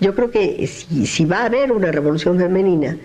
Yo creo que si va a haber una revolución femenina,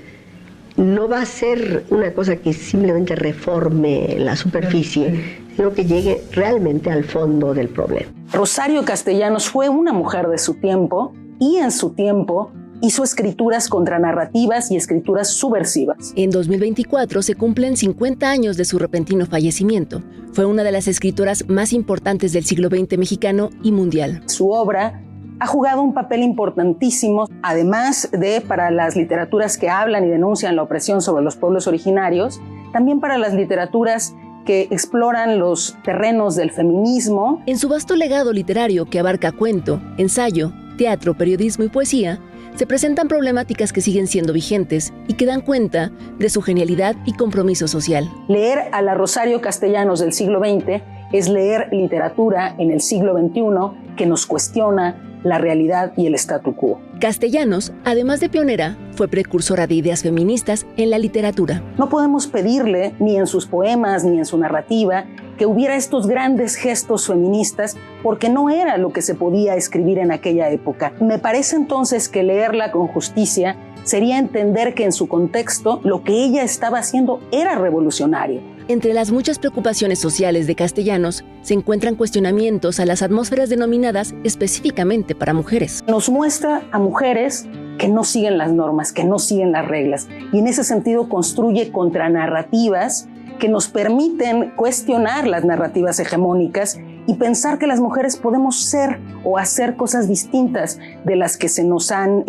no va a ser una cosa que simplemente reforme la superficie, sino que llegue realmente al fondo del problema. Rosario Castellanos fue una mujer de su tiempo y en su tiempo hizo escrituras contranarrativas y escrituras subversivas. En 2024 se cumplen 50 años de su repentino fallecimiento. Fue una de las escritoras más importantes del siglo XX mexicano y mundial. Su obra ha jugado un papel importantísimo, además de para las literaturas que hablan y denuncian la opresión sobre los pueblos originarios, también para las literaturas que exploran los terrenos del feminismo. En su vasto legado literario que abarca cuento, ensayo, teatro, periodismo y poesía, se presentan problemáticas que siguen siendo vigentes y que dan cuenta de su genialidad y compromiso social. Leer a la Rosario Castellanos del siglo XX es leer literatura en el siglo XXI que nos cuestiona la realidad y el statu quo. Castellanos, además de pionera, fue precursora de ideas feministas en la literatura. No podemos pedirle, ni en sus poemas ni en su narrativa, que hubiera estos grandes gestos feministas, porque no era lo que se podía escribir en aquella época. Me parece entonces que leerla con justicia sería entender que en su contexto lo que ella estaba haciendo era revolucionario. Entre las muchas preocupaciones sociales de Castellanos se encuentran cuestionamientos a las atmósferas denominadas específicamente para mujeres. Nos muestra a mujeres que no siguen las normas, que no siguen las reglas, y en ese sentido construye contranarrativas que nos permiten cuestionar las narrativas hegemónicas y pensar que las mujeres podemos ser o hacer cosas distintas de las que se nos han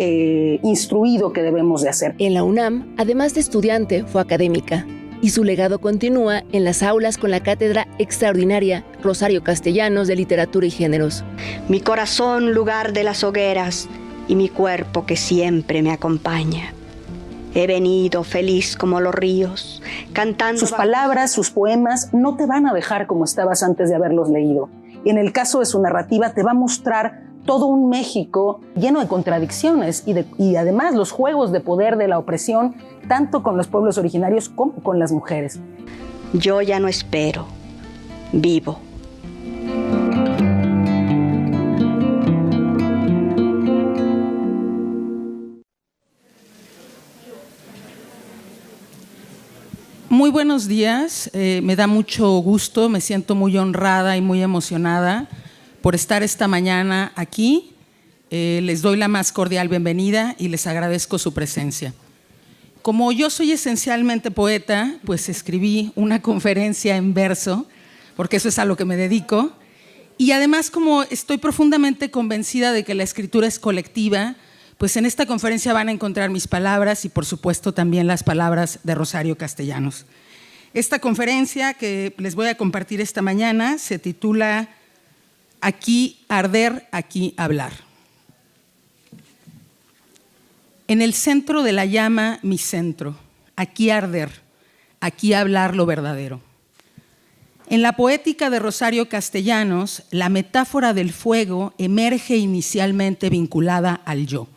instruido que debemos de hacer. En la UNAM, además de estudiante, fue académica, y su legado continúa en las aulas con la cátedra extraordinaria Rosario Castellanos de Literatura y Géneros. Mi corazón, lugar de las hogueras, y mi cuerpo que siempre me acompaña. He venido feliz como los ríos, cantando. Sus palabras, sus poemas no te van a dejar como estabas antes de haberlos leído. Y en el caso de su narrativa te va a mostrar todo un México lleno de contradicciones y además los juegos de poder de la opresión, tanto con los pueblos originarios como con las mujeres. Yo ya no espero, vivo. Muy buenos días, me da mucho gusto, me siento muy honrada y muy emocionada por estar esta mañana aquí. Les doy la más cordial bienvenida y les agradezco su presencia. Como yo soy esencialmente poeta, pues escribí una conferencia en verso, porque eso es a lo que me dedico, y además como estoy profundamente convencida de que la escritura es colectiva, pues en esta conferencia van a encontrar mis palabras y por supuesto también las palabras de Rosario Castellanos. Esta conferencia que les voy a compartir esta mañana se titula Aquí arder, aquí hablar. En el centro de la llama, mi centro, aquí arder, aquí hablar lo verdadero. En la poética de Rosario Castellanos, la metáfora del fuego emerge inicialmente vinculada al yo.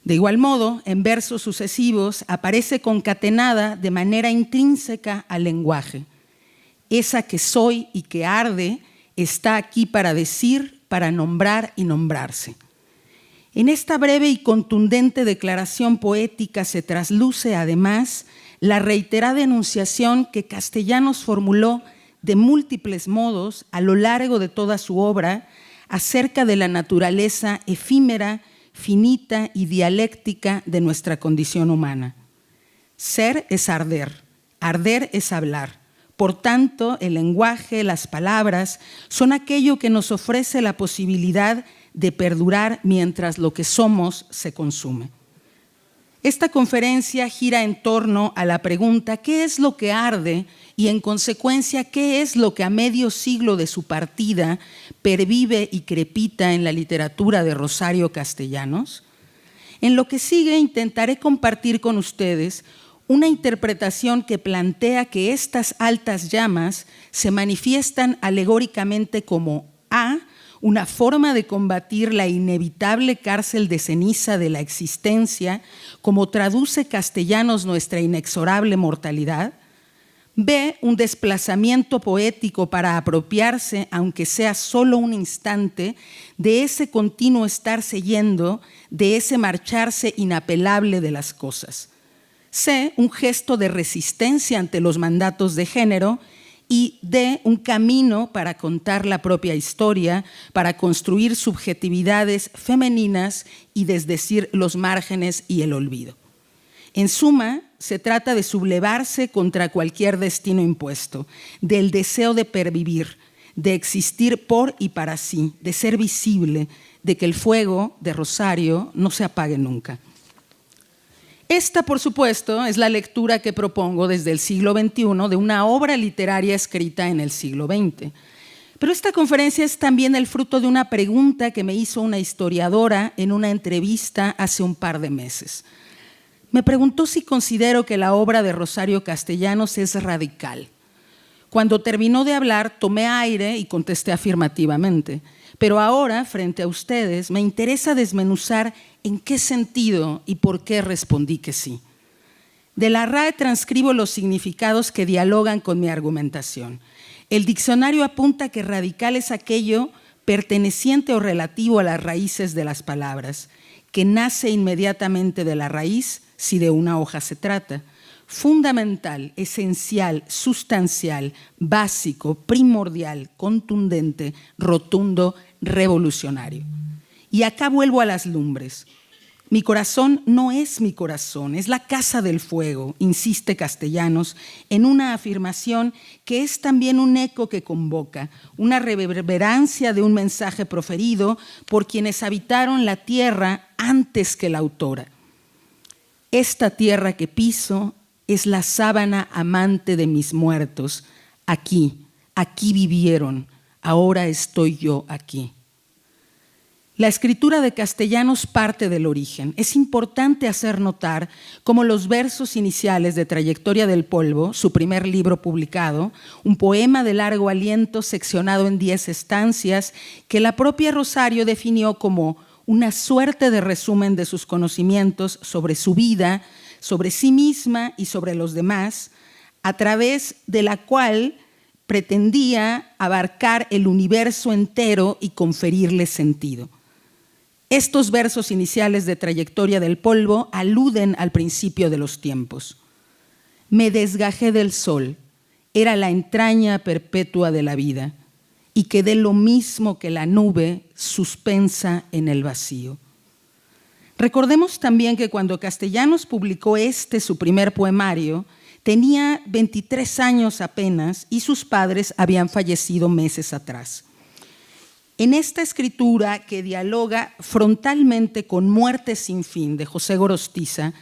De igual modo, en versos sucesivos aparece concatenada de manera intrínseca al lenguaje. Esa que soy y que arde está aquí para decir, para nombrar y nombrarse. En esta breve y contundente declaración poética se trasluce además la reiterada enunciación que Castellanos formuló de múltiples modos a lo largo de toda su obra acerca de la naturaleza efímera, finita y dialéctica de nuestra condición humana. Ser es arder, arder es hablar. Por tanto, el lenguaje, las palabras, son aquello que nos ofrece la posibilidad de perdurar mientras lo que somos se consume. Esta conferencia gira en torno a la pregunta ¿qué es lo que arde? Y en consecuencia, ¿qué es lo que a medio siglo de su partida pervive y crepita en la literatura de Rosario Castellanos? En lo que sigue intentaré compartir con ustedes una interpretación que plantea que estas altas llamas se manifiestan alegóricamente como A, una forma de combatir la inevitable cárcel de ceniza de la existencia, como traduce Castellanos nuestra inexorable mortalidad. ve un desplazamiento poético para apropiarse, aunque sea solo un instante, de ese continuo estarse yendo, de ese marcharse inapelable de las cosas. C, un gesto de resistencia ante los mandatos de género, y D, un camino para contar la propia historia, para construir subjetividades femeninas y desdecir los márgenes y el olvido. En suma, se trata de sublevarse contra cualquier destino impuesto, del deseo de pervivir, de existir por y para sí, de ser visible, de que el fuego de Rosario no se apague nunca. Esta, por supuesto, es la lectura que propongo desde el siglo XXI de una obra literaria escrita en el siglo XX. Pero esta conferencia es también el fruto de una pregunta que me hizo una historiadora en una entrevista hace un par de meses. Me preguntó si considero que la obra de Rosario Castellanos es radical. Cuando terminó de hablar, tomé aire y contesté afirmativamente. Pero ahora, frente a ustedes, me interesa desmenuzar en qué sentido y por qué respondí que sí. De la RAE transcribo los significados que dialogan con mi argumentación. El diccionario apunta que radical es aquello perteneciente o relativo a las raíces de las palabras, que nace inmediatamente de la raíz, si de una hoja se trata. Fundamental, esencial, sustancial, básico, primordial, contundente, rotundo, revolucionario. Y acá vuelvo a las lumbres. Mi corazón no es mi corazón, es la casa del fuego, insiste Castellanos, en una afirmación que es también un eco que convoca, una reverberancia de un mensaje proferido por quienes habitaron la tierra antes que la autora. Esta tierra que piso es la sábana amante de mis muertos. Aquí vivieron, ahora estoy yo aquí. La escritura de Castellanos parte del origen. Es importante hacer notar cómo los versos iniciales de Trayectoria del Polvo, su primer libro publicado, un poema de largo aliento seccionado en 10 estancias, que la propia Rosario definió como una suerte de resumen de sus conocimientos sobre su vida, sobre sí misma y sobre los demás, a través de la cual pretendía abarcar el universo entero y conferirle sentido. Estos versos iniciales de Trayectoria del Polvo aluden al principio de los tiempos. Me desgajé del sol, era la entraña perpetua de la vida, y quedé lo mismo que la nube suspensa en el vacío. Recordemos también que cuando Castellanos publicó su primer poemario, tenía 23 años apenas y sus padres habían fallecido meses atrás. En esta escritura que dialoga frontalmente con Muerte sin fin de José Gorostiza,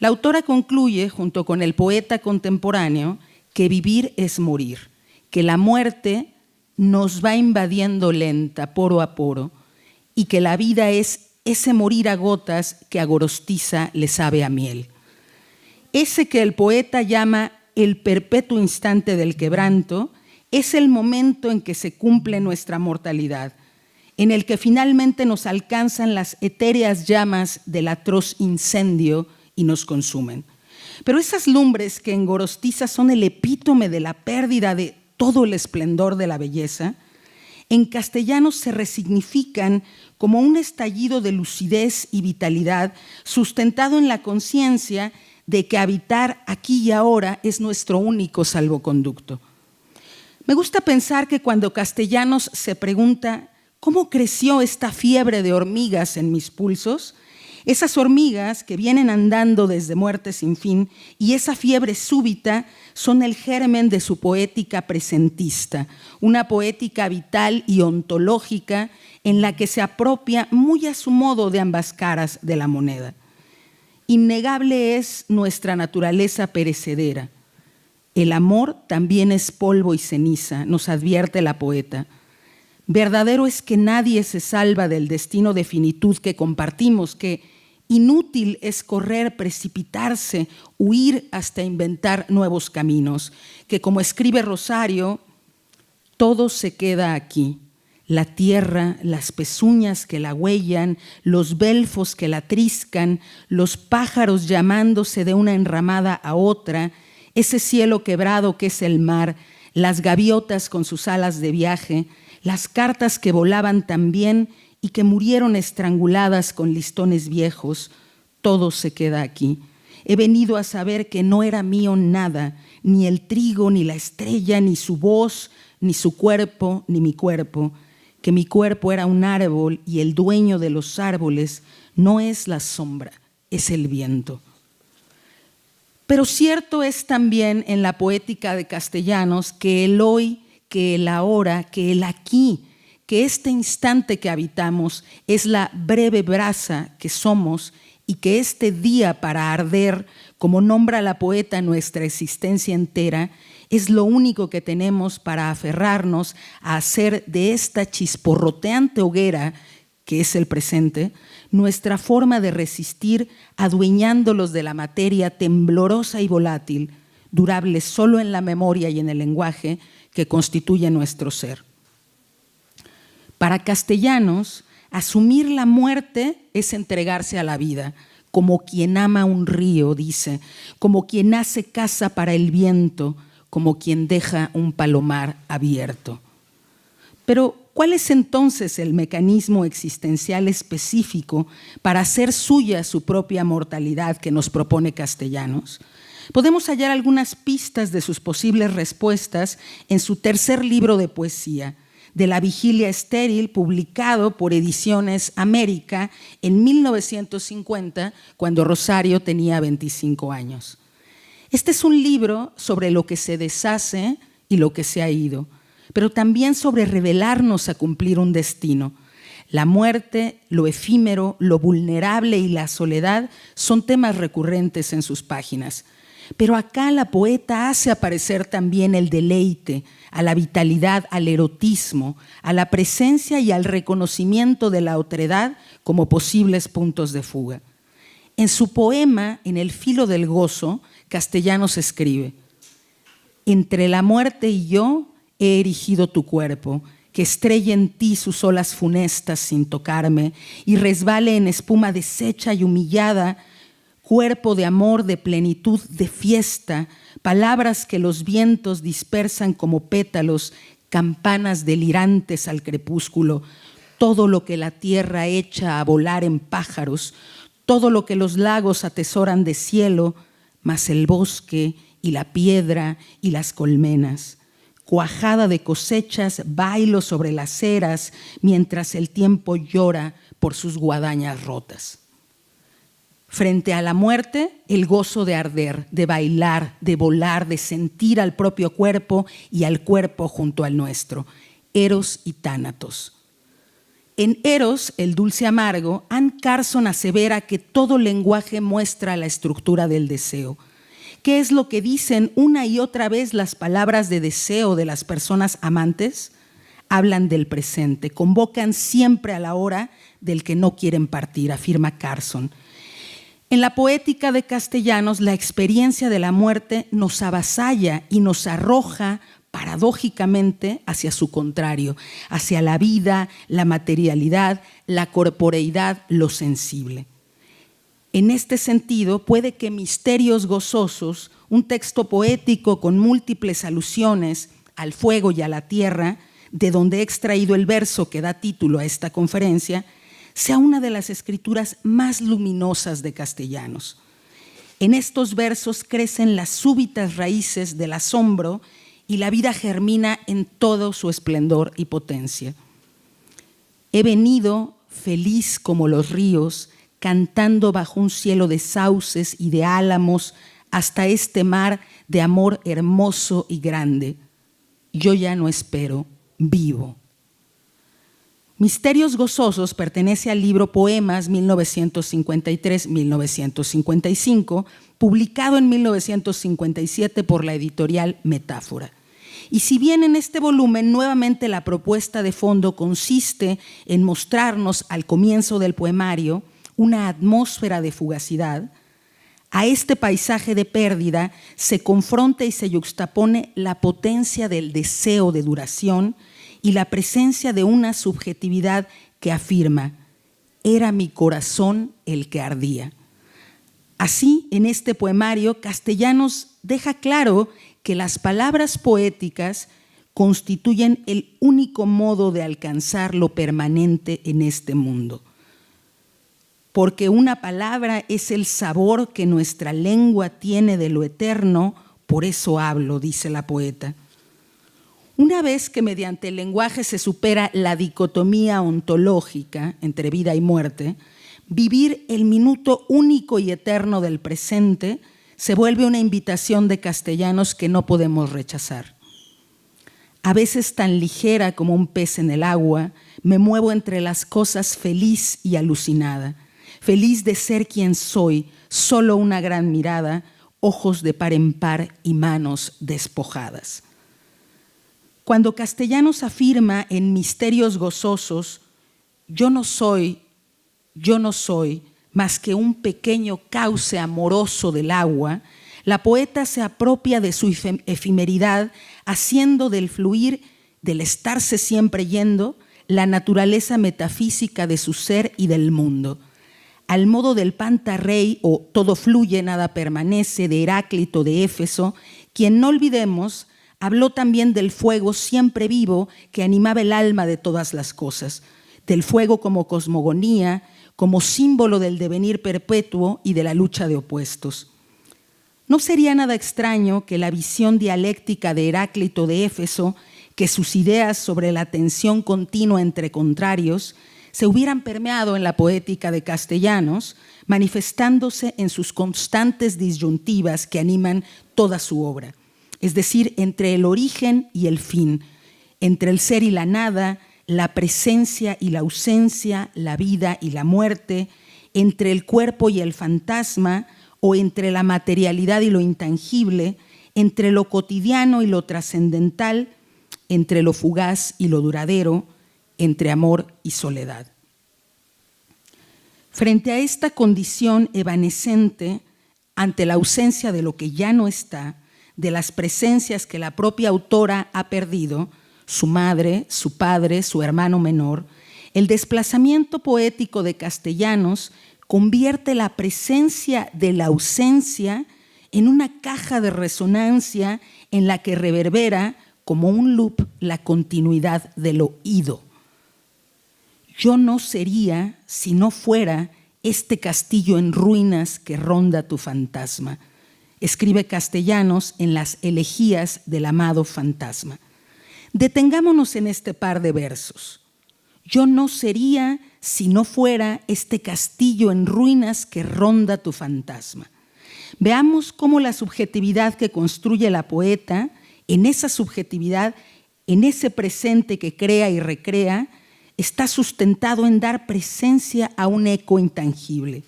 la autora concluye, junto con el poeta contemporáneo, que vivir es morir, que la muerte nos va invadiendo lenta, poro a poro, y que la vida es ese morir a gotas que a Gorostiza le sabe a miel. Ese que el poeta llama el perpetuo instante del quebranto es el momento en que se cumple nuestra mortalidad, en el que finalmente nos alcanzan las etéreas llamas del atroz incendio y nos consumen. Pero esas lumbres que en Gorostiza son el epítome de la pérdida de todo el esplendor de la belleza, en Castellanos se resignifican como un estallido de lucidez y vitalidad sustentado en la conciencia de que habitar aquí y ahora es nuestro único salvoconducto. Me gusta pensar que cuando Castellanos se pregunta ¿cómo creció esta fiebre de hormigas en mis pulsos? Esas hormigas que vienen andando desde Muerte sin fin y esa fiebre súbita son el germen de su poética presentista, una poética vital y ontológica en la que se apropia muy a su modo de ambas caras de la moneda. Innegable es nuestra naturaleza perecedera. El amor también es polvo y ceniza, nos advierte la poeta. Verdadero es que nadie se salva del destino de finitud que compartimos, que inútil es correr, precipitarse, huir hasta inventar nuevos caminos, que como escribe Rosario, todo se queda aquí. La tierra, las pezuñas que la huellan, los belfos que la triscan, los pájaros llamándose de una enramada a otra, ese cielo quebrado que es el mar, las gaviotas con sus alas de viaje, las cartas que volaban también y que murieron estranguladas con listones viejos, todo se queda aquí. He venido a saber que no era mío nada, ni el trigo, ni la estrella, ni su voz, ni su cuerpo, ni mi cuerpo, que mi cuerpo era un árbol y el dueño de los árboles no es la sombra, es el viento. Pero cierto es también en la poética de Castellanos que el hoy, que el ahora, que el aquí, que este instante que habitamos es la breve brasa que somos y que este día para arder, como nombra la poeta nuestra existencia entera, es lo único que tenemos para aferrarnos a hacer de esta chisporroteante hoguera, que es el presente, nuestra forma de resistir adueñándolos de la materia temblorosa y volátil, durable solo en la memoria y en el lenguaje que constituye nuestro ser. Para Castellanos, asumir la muerte es entregarse a la vida, como quien ama un río, dice, como quien hace casa para el viento, como quien deja un palomar abierto. Pero, ¿cuál es entonces el mecanismo existencial específico para hacer suya su propia mortalidad que nos propone Castellanos? Podemos hallar algunas pistas de sus posibles respuestas en su tercer libro de poesía, De la vigilia estéril, publicado por Ediciones América en 1950, cuando Rosario tenía 25 años. Este es un libro sobre lo que se deshace y lo que se ha ido, pero también sobre revelarnos a cumplir un destino. La muerte, lo efímero, lo vulnerable y la soledad son temas recurrentes en sus páginas. Pero acá la poeta hace aparecer también el deleite, a la vitalidad, al erotismo, a la presencia y al reconocimiento de la otredad como posibles puntos de fuga. En su poema, En el filo del gozo, Castellanos escribe: entre la muerte y yo he erigido tu cuerpo, que estrelle en ti sus olas funestas sin tocarme y resbale en espuma deshecha y humillada, cuerpo de amor, de plenitud, de fiesta, palabras que los vientos dispersan como pétalos, campanas delirantes al crepúsculo, todo lo que la tierra echa a volar en pájaros, todo lo que los lagos atesoran de cielo, mas el bosque y la piedra y las colmenas. Cuajada de cosechas, bailo sobre las eras, mientras el tiempo llora por sus guadañas rotas. Frente a la muerte, el gozo de arder, de bailar, de volar, de sentir al propio cuerpo y al cuerpo junto al nuestro. Eros y Tánatos. En Eros, el dulce amargo, Anne Carson asevera que todo lenguaje muestra la estructura del deseo. ¿Qué es lo que dicen una y otra vez las palabras de deseo de las personas amantes? Hablan del presente, convocan siempre a la hora del que no quieren partir, afirma Carson. En la poética de Castellanos, la experiencia de la muerte nos avasalla y nos arroja paradójicamente hacia su contrario, hacia la vida, la materialidad, la corporeidad, lo sensible. En este sentido, puede que Misterios gozosos, un texto poético con múltiples alusiones al fuego y a la tierra, de donde he extraído el verso que da título a esta conferencia, sea una de las escrituras más luminosas de Castellanos. En estos versos crecen las súbitas raíces del asombro y la vida germina en todo su esplendor y potencia. He venido, feliz como los ríos, cantando bajo un cielo de sauces y de álamos, hasta este mar de amor hermoso y grande. Yo ya no espero, vivo. Misterios gozosos pertenece al libro Poemas 1953-1955, publicado en 1957 por la editorial Metáfora. Y si bien en este volumen nuevamente la propuesta de fondo consiste en mostrarnos al comienzo del poemario una atmósfera de fugacidad, a este paisaje de pérdida se confronta y se yuxtapone la potencia del deseo de duración y la presencia de una subjetividad que afirma: era mi corazón el que ardía. Así, en este poemario, Castellanos deja claro que las palabras poéticas constituyen el único modo de alcanzar lo permanente en este mundo. Porque una palabra es el sabor que nuestra lengua tiene de lo eterno, por eso hablo, dice la poeta. Una vez que mediante el lenguaje se supera la dicotomía ontológica entre vida y muerte, vivir el minuto único y eterno del presente se vuelve una invitación de Castellanos que no podemos rechazar. A veces tan ligera como un pez en el agua, me muevo entre las cosas feliz y alucinada, feliz de ser quien soy, solo una gran mirada, ojos de par en par y manos despojadas. Cuando Castellanos afirma en Misterios Gozosos, yo no soy más que un pequeño cauce amoroso del agua, la poeta se apropia de su efemeridad, haciendo del fluir, del estarse siempre yendo, la naturaleza metafísica de su ser y del mundo. Al modo del Pantarrey o todo fluye, nada permanece, de Heráclito de Éfeso, quien, no olvidemos, habló también del fuego siempre vivo que animaba el alma de todas las cosas, del fuego como cosmogonía, como símbolo del devenir perpetuo y de la lucha de opuestos. No sería nada extraño que la visión dialéctica de Heráclito de Éfeso, que sus ideas sobre la tensión continua entre contrarios, se hubieran permeado en la poética de Castellanos, manifestándose en sus constantes disyuntivas que animan toda su obra, es decir, entre el origen y el fin, entre el ser y la nada, la presencia y la ausencia, la vida y la muerte, entre el cuerpo y el fantasma, o entre la materialidad y lo intangible, entre lo cotidiano y lo trascendental, entre lo fugaz y lo duradero, entre amor y soledad. Frente a esta condición evanescente, ante la ausencia de lo que ya no está, de las presencias que la propia autora ha perdido, su madre, su padre, su hermano menor, el desplazamiento poético de Castellanos convierte la presencia de la ausencia en una caja de resonancia en la que reverbera como un loop la continuidad del oído. Yo no sería si no fuera este castillo en ruinas que ronda tu fantasma, escribe Castellanos en las elegías del amado fantasma. Detengámonos en este par de versos. Yo no sería si no fuera este castillo en ruinas que ronda tu fantasma. Veamos cómo la subjetividad que construye la poeta, en esa subjetividad, en ese presente que crea y recrea, está sustentado en dar presencia a un eco intangible.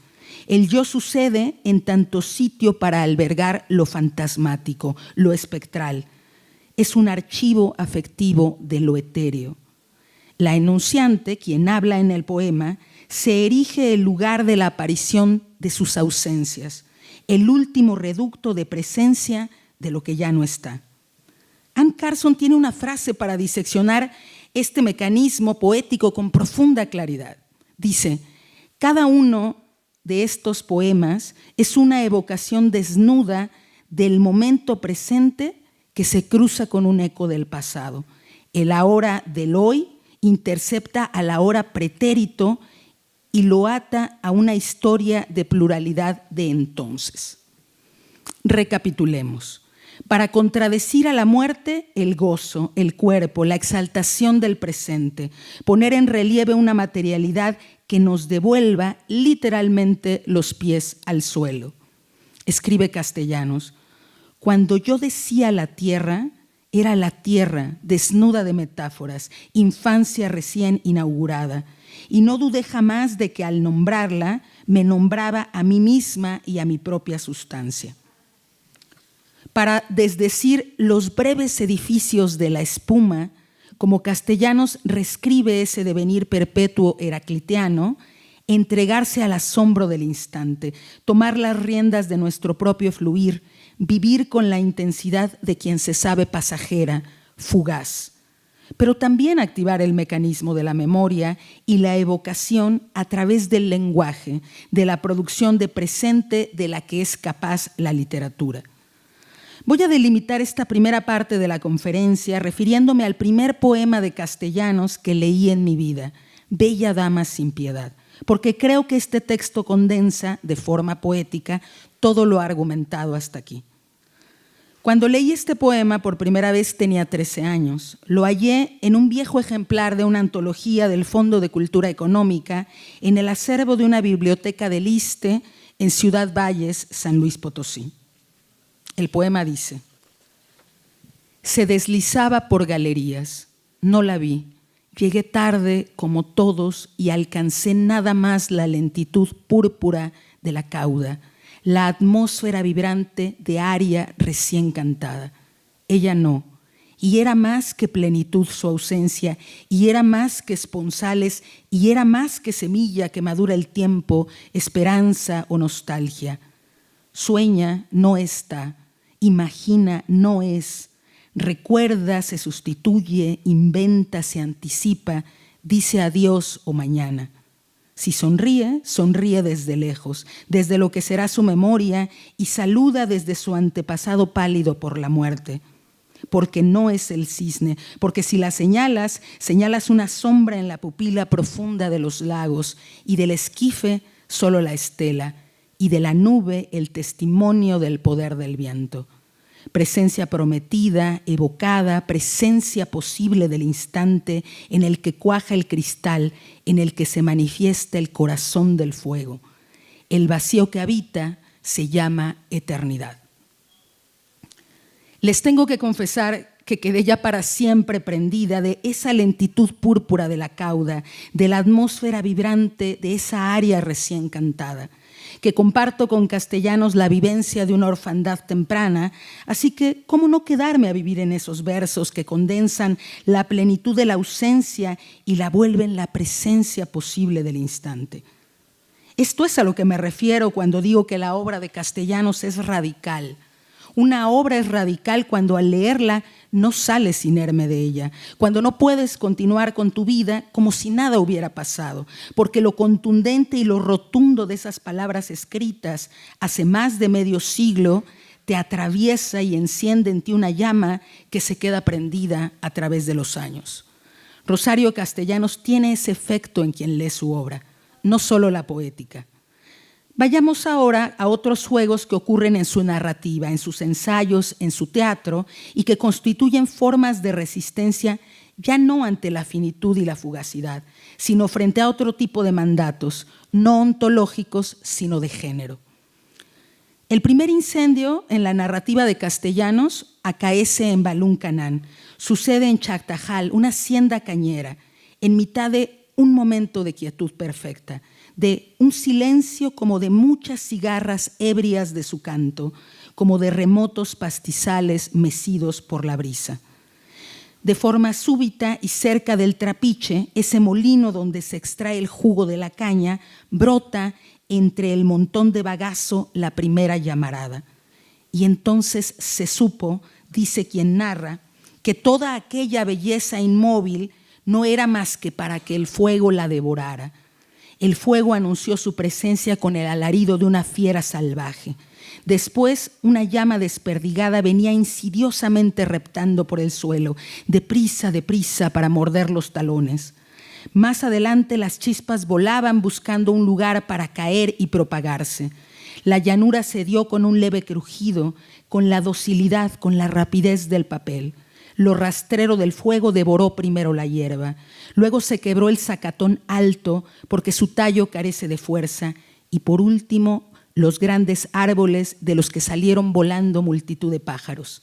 El yo sucede en tanto sitio para albergar lo fantasmático, lo espectral. Es un archivo afectivo de lo etéreo. La enunciante, quien habla en el poema, se erige el lugar de la aparición de sus ausencias, el último reducto de presencia de lo que ya no está. Anne Carson tiene una frase para diseccionar este mecanismo poético con profunda claridad. Dice, cada uno de estos poemas es una evocación desnuda del momento presente que se cruza con un eco del pasado. El ahora del hoy intercepta a la hora pretérito y lo ata a una historia de pluralidad de entonces. Recapitulemos. Para contradecir a la muerte, el gozo, el cuerpo, la exaltación del presente, poner en relieve una materialidad que nos devuelva literalmente los pies al suelo. Escribe Castellanos, cuando yo decía la tierra, era la tierra desnuda de metáforas, infancia recién inaugurada, y no dudé jamás de que al nombrarla me nombraba a mí misma y a mi propia sustancia. Para desdecir los breves edificios de la espuma, como Castellanos reescribe ese devenir perpetuo heracliteano, entregarse al asombro del instante, tomar las riendas de nuestro propio fluir, vivir con la intensidad de quien se sabe pasajera, fugaz. pero también activar el mecanismo de la memoria y la evocación a través del lenguaje, de la producción de presente de la que es capaz la literatura. Voy a delimitar esta primera parte de la conferencia refiriéndome al primer poema de Castellanos que leí en mi vida, Bella dama sin piedad, porque creo que este texto condensa de forma poética todo lo argumentado hasta aquí. Cuando leí este poema por primera vez tenía 13 años. Lo hallé en un viejo ejemplar de una antología del Fondo de Cultura Económica en el acervo de una biblioteca del Iste en Ciudad Valles, San Luis Potosí. El poema dice: se deslizaba por galerías, no la vi, llegué tarde como todos y alcancé nada más la lentitud púrpura de la cauda, la atmósfera vibrante de aria recién cantada. Ella no, y era más que plenitud su ausencia, y era más que esponsales, y era más que semilla que madura el tiempo, esperanza o nostalgia. Sueña, no está, imagina, no es, recuerda, se sustituye, inventa, se anticipa, dice adiós o mañana. Si sonríe, sonríe desde lejos, desde lo que será su memoria, y saluda desde su antepasado pálido por la muerte. Porque no es el cisne, porque si la señalas, señalas una sombra en la pupila profunda de los lagos, y del esquife solo la estela, y de la nube el testimonio del poder del viento. Presencia prometida, evocada, presencia posible del instante en el que cuaja el cristal, en el que se manifiesta el corazón del fuego. El vacío que habita se llama eternidad. Les tengo que confesar que quedé ya para siempre prendida de esa lentitud púrpura de la cauda, de la atmósfera vibrante de esa aria recién cantada, que comparto con Castellanos la vivencia de una orfandad temprana, así que ¿cómo no quedarme a vivir en esos versos que condensan la plenitud de la ausencia y la vuelven la presencia posible del instante? Esto es a lo que me refiero cuando digo que la obra de Castellanos es radical. Una obra es radical cuando al leerla no sales inerme de ella, cuando no puedes continuar con tu vida como si nada hubiera pasado, porque lo contundente y lo rotundo de esas palabras escritas hace más de medio siglo te atraviesa y enciende en ti una llama que se queda prendida a través de los años. Rosario Castellanos tiene ese efecto en quien lee su obra, no solo la poética. Vayamos ahora a otros juegos que ocurren en su narrativa, en sus ensayos, en su teatro, y que constituyen formas de resistencia ya no ante la finitud y la fugacidad, sino frente a otro tipo de mandatos, no ontológicos, sino de género. El primer incendio en la narrativa de Castellanos acaece en Balún-Canán, sucede en Chactajal, una hacienda cañera, en mitad de un momento de quietud perfecta, de un silencio como de muchas cigarras ebrias de su canto, como de remotos pastizales mecidos por la brisa. De forma súbita y cerca del trapiche, ese molino donde se extrae el jugo de la caña, brota entre el montón de bagazo la primera llamarada. Y entonces se supo, dice quien narra, que toda aquella belleza inmóvil no era más que para que el fuego la devorara. El fuego anunció su presencia con el alarido de una fiera salvaje. Después, una llama desperdigada venía insidiosamente reptando por el suelo, deprisa, deprisa, para morder los talones. Más adelante, las chispas volaban buscando un lugar para caer y propagarse. La llanura cedió con un leve crujido, con la docilidad, con la rapidez del papel. Lo rastrero del fuego devoró primero la hierba. Luego se quebró el zacatón alto porque su tallo carece de fuerza. Y por último, los grandes árboles de los que salieron volando multitud de pájaros.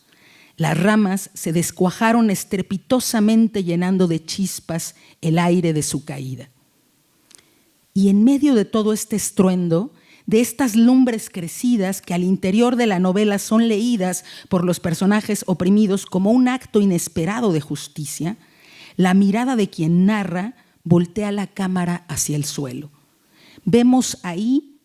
Las ramas se descuajaron estrepitosamente llenando de chispas el aire de su caída. Y en medio de todo este estruendo, de estas lumbres crecidas que al interior de la novela son leídas por los personajes oprimidos como un acto inesperado de justicia, la mirada de quien narra voltea la cámara hacia el suelo. Vemos ahí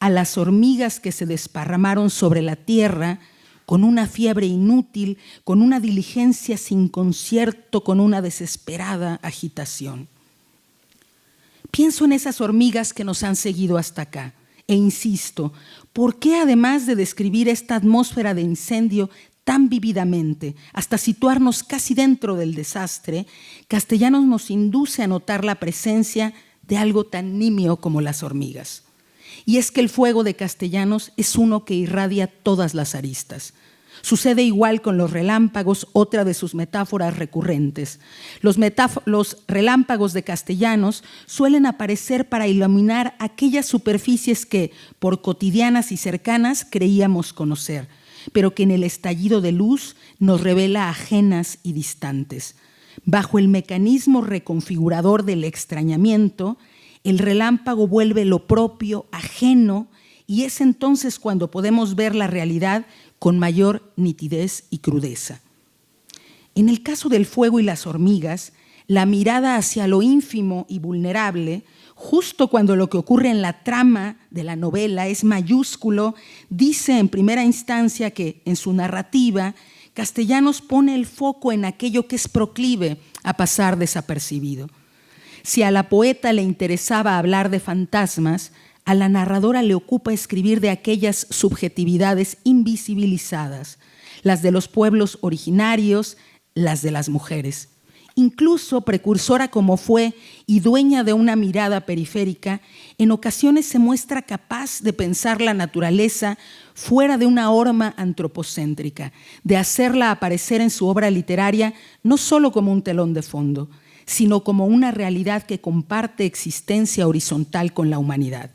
a las hormigas que se desparramaron sobre la tierra con una fiebre inútil, con una diligencia sin concierto, con una desesperada agitación. Pienso en esas hormigas que nos han seguido hasta acá e insisto, ¿por qué además de describir esta atmósfera de incendio tan vívidamente, hasta situarnos casi dentro del desastre, Castellanos nos induce a notar la presencia de algo tan nimio como las hormigas? Y es que el fuego de Castellanos es uno que irradia todas las aristas. Sucede igual con los relámpagos, otra de sus metáforas recurrentes. Los relámpagos de Castellanos suelen aparecer para iluminar aquellas superficies que, por cotidianas y cercanas, creíamos conocer, pero que en el estallido de luz nos revela ajenas y distantes. Bajo el mecanismo reconfigurador del extrañamiento, el relámpago vuelve lo propio, ajeno, y es entonces cuando podemos ver la realidad con mayor nitidez y crudeza. En el caso del fuego y las hormigas, la mirada hacia lo ínfimo y vulnerable, justo cuando lo que ocurre en la trama de la novela es mayúsculo, dice en primera instancia que en su narrativa Castellanos pone el foco en aquello que es proclive a pasar desapercibido. Si a la poeta le interesaba hablar de fantasmas, a la narradora le ocupa escribir de aquellas subjetividades invisibilizadas, las de los pueblos originarios, las de las mujeres. Incluso precursora como fue y dueña de una mirada periférica, en ocasiones se muestra capaz de pensar la naturaleza fuera de una horma antropocéntrica, de hacerla aparecer en su obra literaria no solo como un telón de fondo, sino como una realidad que comparte existencia horizontal con la humanidad.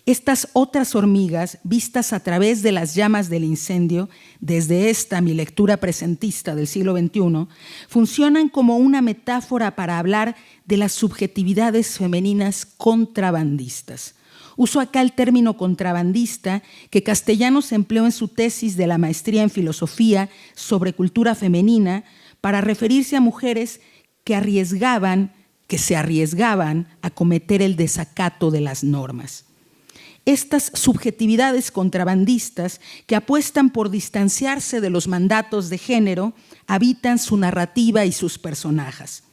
Estas otras hormigas, vistas a través de las llamas del incendio, desde esta mi lectura presentista del siglo XXI, funcionan como una metáfora para hablar de las subjetividades femeninas contrabandistas. Uso acá el término contrabandista que Castellanos empleó en su tesis de la maestría en filosofía sobre cultura femenina para referirse a mujeres que se arriesgaban a cometer el desacato de las normas. Estas subjetividades contrabandistas que apuestan por distanciarse de los mandatos de género habitan su narrativa y sus personajes.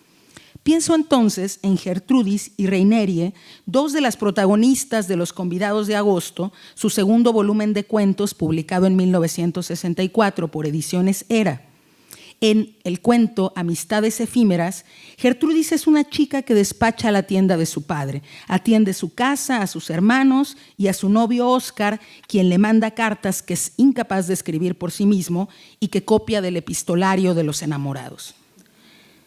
Pienso entonces en Gertrudis y Reinerie, dos de las protagonistas de Los convidados de agosto, su segundo volumen de cuentos publicado en 1964 por Ediciones Era. En el cuento Amistades efímeras, Gertrudis es una chica que despacha a la tienda de su padre. Atiende su casa, a sus hermanos y a su novio Óscar, quien le manda cartas que es incapaz de escribir por sí mismo y que copia del epistolario de los enamorados.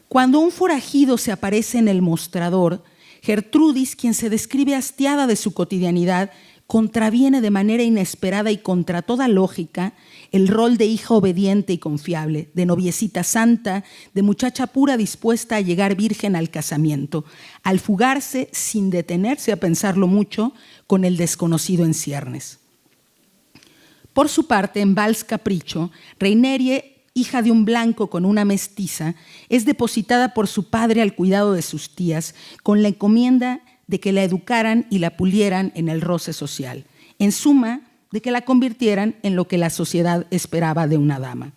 Cuando un forajido se aparece en el mostrador, Gertrudis, quien se describe hastiada de su cotidianidad, contraviene de manera inesperada y contra toda lógica el rol de hija obediente y confiable, de noviecita santa, de muchacha pura dispuesta a llegar virgen al casamiento, al fugarse sin detenerse a pensarlo mucho con el desconocido en ciernes. Por su parte, en Vals Capricho, Reinerie, hija de un blanco con una mestiza, es depositada por su padre al cuidado de sus tías con la encomienda de que la educaran y la pulieran en el roce social. En suma, de que la convirtieran en lo que la sociedad esperaba de una dama.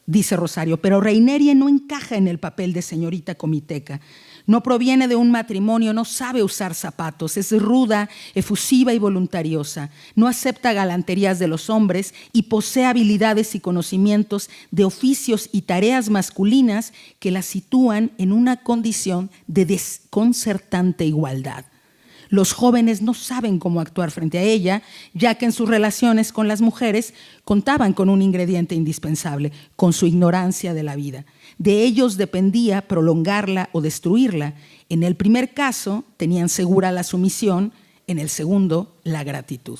Dice Rosario, pero Reinerie no encaja en el papel de señorita comiteca. No proviene de un matrimonio, no sabe usar zapatos, es ruda, efusiva y voluntariosa. No acepta galanterías de los hombres y posee habilidades y conocimientos de oficios y tareas masculinas que la sitúan en una condición de desconcertante igualdad. Los jóvenes no saben cómo actuar frente a ella, ya que en sus relaciones con las mujeres contaban con un ingrediente indispensable, con su ignorancia de la vida. De ellos dependía prolongarla o destruirla. En el primer caso tenían segura la sumisión, en el segundo la gratitud.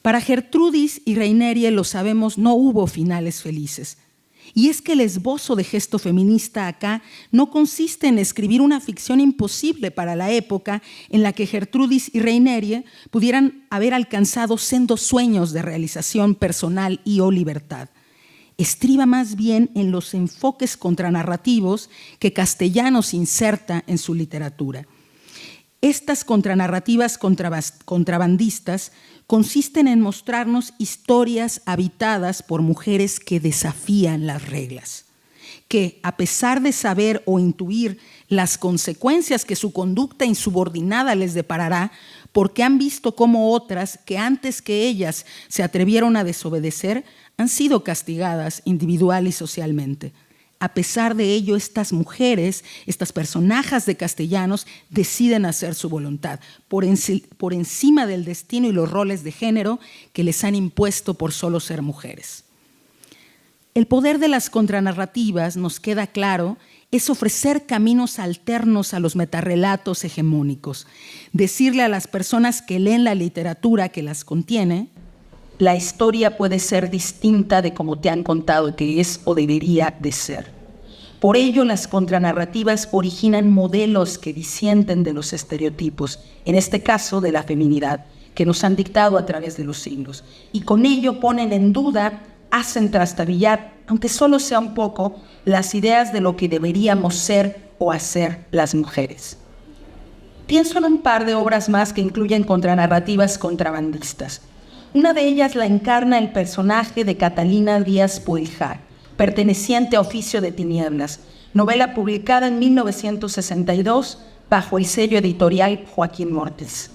Para Gertrudis y Reinerie, lo sabemos, no hubo finales felices. Y es que el esbozo de gesto feminista acá no consiste en escribir una ficción imposible para la época en la que Gertrudis y Reinerie pudieran haber alcanzado sendos sueños de realización personal y o libertad. Estriba más bien en los enfoques contranarrativos que Castellanos inserta en su literatura. Estas contranarrativas contrabandistas consisten en mostrarnos historias habitadas por mujeres que desafían las reglas, que a pesar de saber o intuir las consecuencias que su conducta insubordinada les deparará, porque han visto cómo otras que antes que ellas se atrevieron a desobedecer, han sido castigadas individual y socialmente. A pesar de ello, estas mujeres, estas personajes de Castellanos, deciden hacer su voluntad por encima del destino y los roles de género que les han impuesto por solo ser mujeres. El poder de las contranarrativas, nos queda claro, es ofrecer caminos alternos a los metarrelatos hegemónicos, decirle a las personas que leen la literatura que las contiene: la historia puede ser distinta de como te han contado que es o debería de ser. Por ello, las contranarrativas originan modelos que disienten de los estereotipos, en este caso de la feminidad, que nos han dictado a través de los siglos, y con ello ponen en duda, hacen trastabillar, aunque solo sea un poco, las ideas de lo que deberíamos ser o hacer las mujeres. Pienso en un par de obras más que incluyen contranarrativas contrabandistas. Una de ellas la encarna el personaje de Catalina Díaz Pueyrredón, perteneciente a Oficio de Tinieblas, novela publicada en 1962 bajo el sello editorial Joaquín Mortis.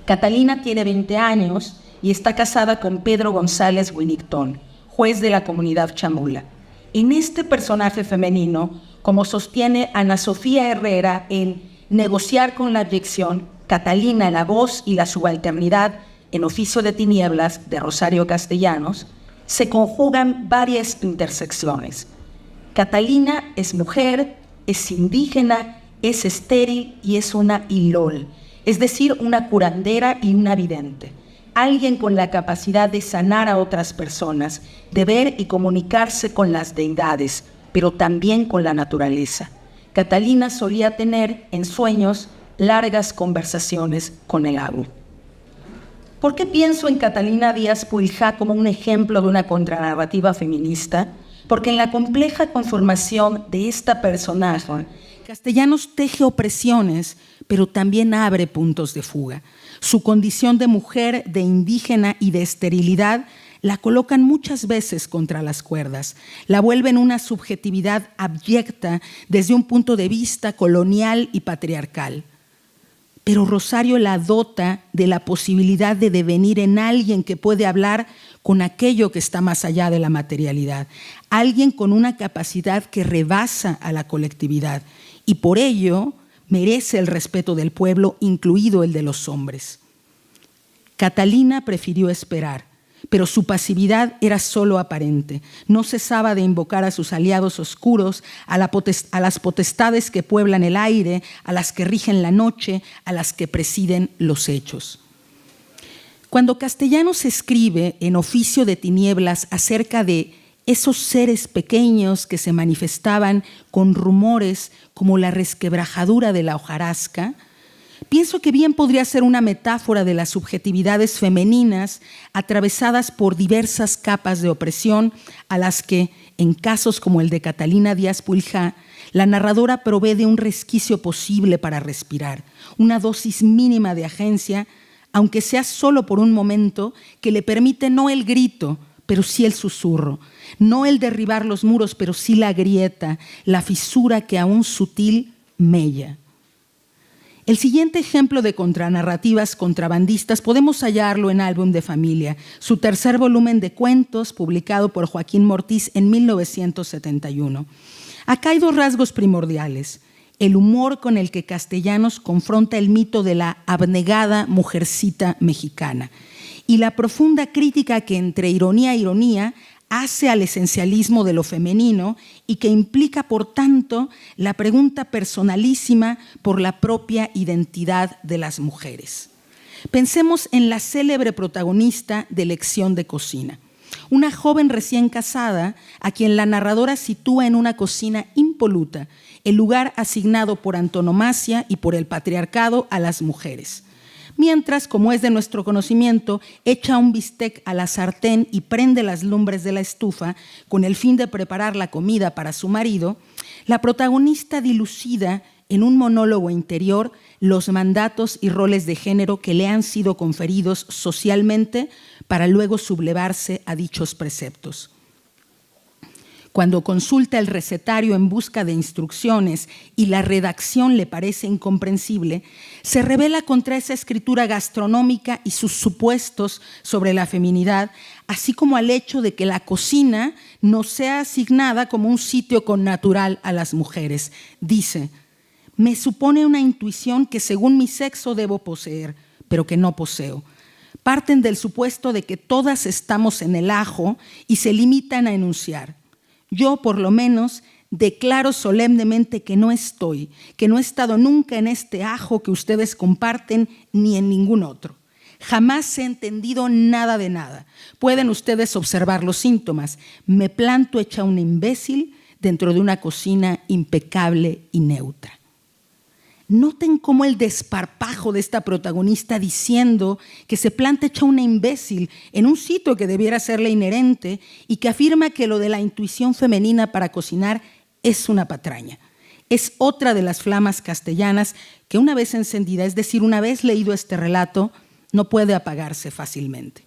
Catalina tiene 20 años y está casada con Pedro González Winnington, juez de la comunidad chamula. En este personaje femenino, como sostiene Ana Sofía Herrera en Negociar con la abyección, Catalina, la voz y la subalternidad en Oficio de Tinieblas de Rosario Castellanos, se conjugan varias intersecciones. Catalina es mujer, es indígena, es estéril y es una ilol, es decir, una curandera y una vidente. Alguien con la capacidad de sanar a otras personas, de ver y comunicarse con las deidades, pero también con la naturaleza. Catalina solía tener en sueños largas conversaciones con el agua. ¿Por qué pienso en Catalina Díaz Pueyrredón como un ejemplo de una contranarrativa feminista? Porque en la compleja conformación de esta personaje, Castellanos teje opresiones, pero también abre puntos de fuga. Su condición de mujer, de indígena y de esterilidad la colocan muchas veces contra las cuerdas, la vuelven una subjetividad abyecta desde un punto de vista colonial y patriarcal. Pero Rosario la dota de la posibilidad de devenir en alguien que puede hablar con aquello que está más allá de la materialidad, alguien con una capacidad que rebasa a la colectividad y por ello merece el respeto del pueblo, incluido el de los hombres. Catalina prefirió esperar, pero su pasividad era solo aparente. No cesaba de invocar a sus aliados oscuros, a las potestades que pueblan el aire, a las que rigen la noche, a las que presiden los hechos. Cuando Castellanos escribe en Oficio de Tinieblas acerca de esos seres pequeños que se manifestaban con rumores como la resquebrajadura de la hojarasca, pienso que bien podría ser una metáfora de las subjetividades femeninas atravesadas por diversas capas de opresión a las que, en casos como el de Catalina Díaz Pueyrredón, la narradora provee de un resquicio posible para respirar, una dosis mínima de agencia, aunque sea solo por un momento, que le permite no el grito, pero sí el susurro, no el derribar los muros, pero sí la grieta, la fisura que aún sutil mella. El siguiente ejemplo de contranarrativas contrabandistas podemos hallarlo en Álbum de Familia, su tercer volumen de cuentos publicado por Joaquín Mortis en 1971. Acá hay dos rasgos primordiales: el humor con el que Castellanos confronta el mito de la abnegada mujercita mexicana y la profunda crítica que entre ironía e ironía hace al esencialismo de lo femenino y que implica, por tanto, la pregunta personalísima por la propia identidad de las mujeres. Pensemos en la célebre protagonista de Lección de Cocina, una joven recién casada a quien la narradora sitúa en una cocina impoluta, el lugar asignado por antonomasia y por el patriarcado a las mujeres. Mientras, como es de nuestro conocimiento, echa un bistec a la sartén y prende las lumbres de la estufa con el fin de preparar la comida para su marido, la protagonista dilucida en un monólogo interior los mandatos y roles de género que le han sido conferidos socialmente para luego sublevarse a dichos preceptos. Cuando consulta el recetario en busca de instrucciones y la redacción le parece incomprensible, se rebela contra esa escritura gastronómica y sus supuestos sobre la feminidad, así como al hecho de que la cocina no sea asignada como un sitio connatural a las mujeres. Dice: me supone una intuición que según mi sexo debo poseer, pero que no poseo. Parten del supuesto de que todas estamos en el ajo y se limitan a enunciar: yo, por lo menos, declaro solemnemente que no estoy, que no he estado nunca en este ajo que ustedes comparten ni en ningún otro. Jamás he entendido nada de nada. Pueden ustedes observar los síntomas. Me planto hecha una imbécil dentro de una cocina impecable y neutra. Noten cómo el desparpajo de esta protagonista diciendo que se planta hecha una imbécil en un sitio que debiera serle inherente y que afirma que lo de la intuición femenina para cocinar es una patraña. Es otra de las flamas castellanas que una vez encendida, es decir, una vez leído este relato, no puede apagarse fácilmente.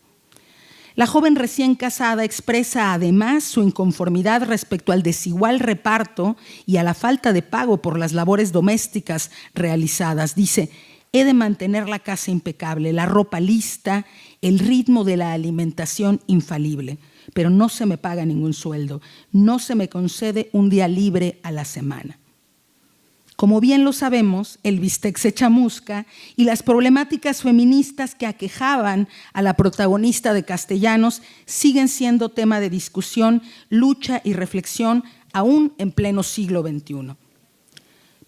La joven recién casada expresa además su inconformidad respecto al desigual reparto y a la falta de pago por las labores domésticas realizadas. Dice: he de mantener la casa impecable, la ropa lista, el ritmo de la alimentación infalible, pero no se me paga ningún sueldo, no se me concede un día libre a la semana. Como bien lo sabemos, el bistec se chamusca y las problemáticas feministas que aquejaban a la protagonista de Castellanos siguen siendo tema de discusión, lucha y reflexión aún en pleno siglo XXI.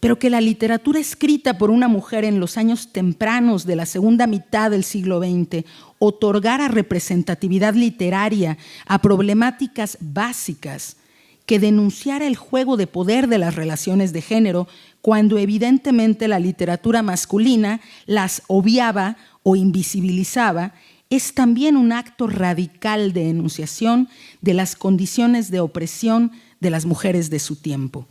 Pero que la literatura escrita por una mujer en los años tempranos de la segunda mitad del siglo XX otorgara representatividad literaria a problemáticas básicas, que denunciara el juego de poder de las relaciones de género, cuando evidentemente la literatura masculina las obviaba o invisibilizaba, es también un acto radical de enunciación de las condiciones de opresión de las mujeres de su tiempo.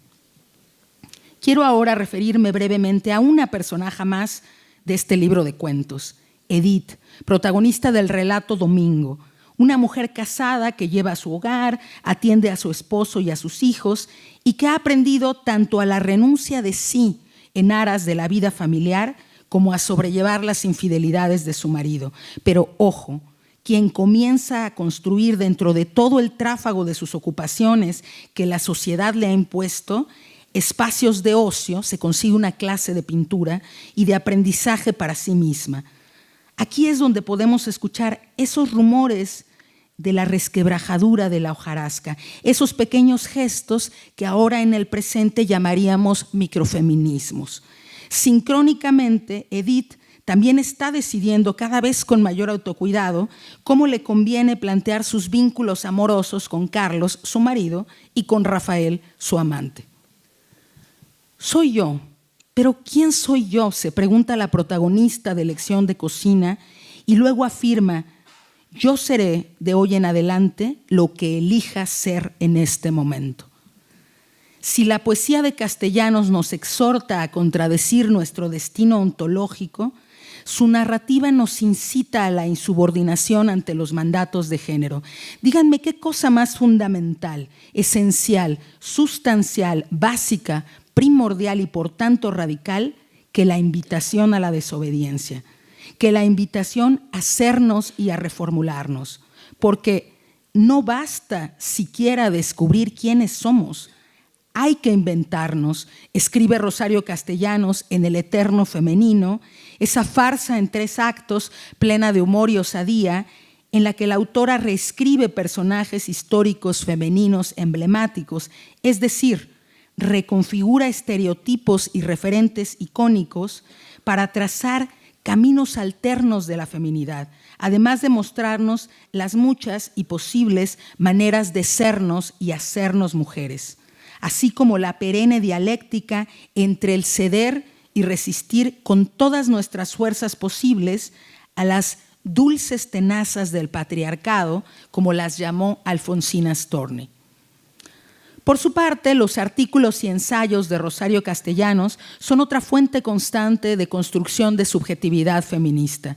Quiero ahora referirme brevemente a una personaje más de este libro de cuentos, Edith, protagonista del relato Domingo, una mujer casada que lleva a su hogar, atiende a su esposo y a sus hijos y que ha aprendido tanto a la renuncia de sí en aras de la vida familiar como a sobrellevar las infidelidades de su marido. Pero ojo, quien comienza a construir dentro de todo el tráfago de sus ocupaciones que la sociedad le ha impuesto espacios de ocio, se consigue una clase de pintura y de aprendizaje para sí misma. Aquí es donde podemos escuchar esos rumores de la resquebrajadura de la hojarasca, esos pequeños gestos que ahora en el presente llamaríamos microfeminismos. Sincrónicamente, Edith también está decidiendo cada vez con mayor autocuidado cómo le conviene plantear sus vínculos amorosos con Carlos, su marido, y con Rafael, su amante. Soy yo. ¿Pero quién soy yo?, se pregunta la protagonista de Lección de Cocina y luego afirma: yo seré de hoy en adelante lo que elija ser en este momento. Si la poesía de Castellanos nos exhorta a contradecir nuestro destino ontológico, su narrativa nos incita a la insubordinación ante los mandatos de género. Díganme qué cosa más fundamental, esencial, sustancial, básica, primordial y por tanto radical que la invitación a la desobediencia, que la invitación a hacernos y a reformularnos, porque no basta siquiera descubrir quiénes somos, hay que inventarnos, escribe Rosario Castellanos en El Eterno Femenino, esa farsa en 3 actos plena de humor y osadía, en la que la autora reescribe personajes históricos femeninos emblemáticos, es decir, reconfigura estereotipos y referentes icónicos para trazar caminos alternos de la feminidad, además de mostrarnos las muchas y posibles maneras de sernos y hacernos mujeres, así como la perenne dialéctica entre el ceder y resistir con todas nuestras fuerzas posibles a las dulces tenazas del patriarcado, como las llamó Alfonsina Storni. Por su parte, los artículos y ensayos de Rosario Castellanos son otra fuente constante de construcción de subjetividad feminista.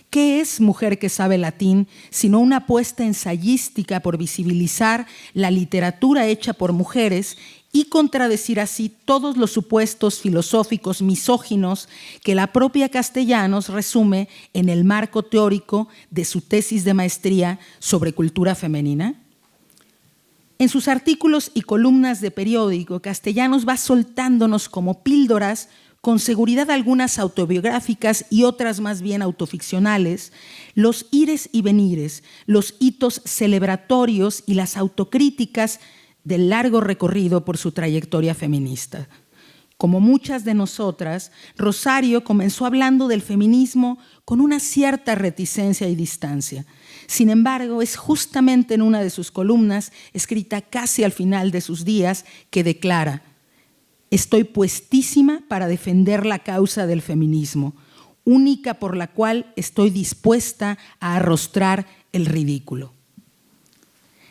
¿Qué es Mujer que sabe latín sino una apuesta ensayística por visibilizar la literatura hecha por mujeres y contradecir así todos los supuestos filosóficos misóginos que la propia Castellanos resume en el marco teórico de su tesis de maestría sobre cultura femenina? En sus artículos y columnas de periódico, Castellanos va soltándonos como píldoras, con seguridad algunas autobiográficas y otras más bien autoficcionales, los ires y venires, los hitos celebratorios y las autocríticas del largo recorrido por su trayectoria feminista. Como muchas de nosotras, Rosario comenzó hablando del feminismo con una cierta reticencia y distancia. Sin embargo, es justamente en una de sus columnas, escrita casi al final de sus días, que declara: estoy puestísima para defender la causa del feminismo, única por la cual estoy dispuesta a arrostrar el ridículo.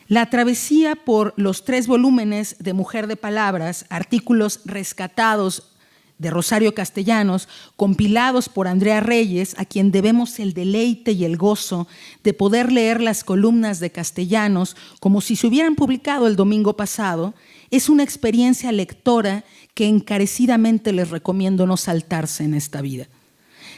La travesía por los 3 volúmenes de Mujer de Palabras, artículos rescatados de Rosario Castellanos, compilados por Andrea Reyes, a quien debemos el deleite y el gozo de poder leer las columnas de Castellanos como si se hubieran publicado el domingo pasado, es una experiencia lectora que encarecidamente les recomiendo no saltarse en esta vida.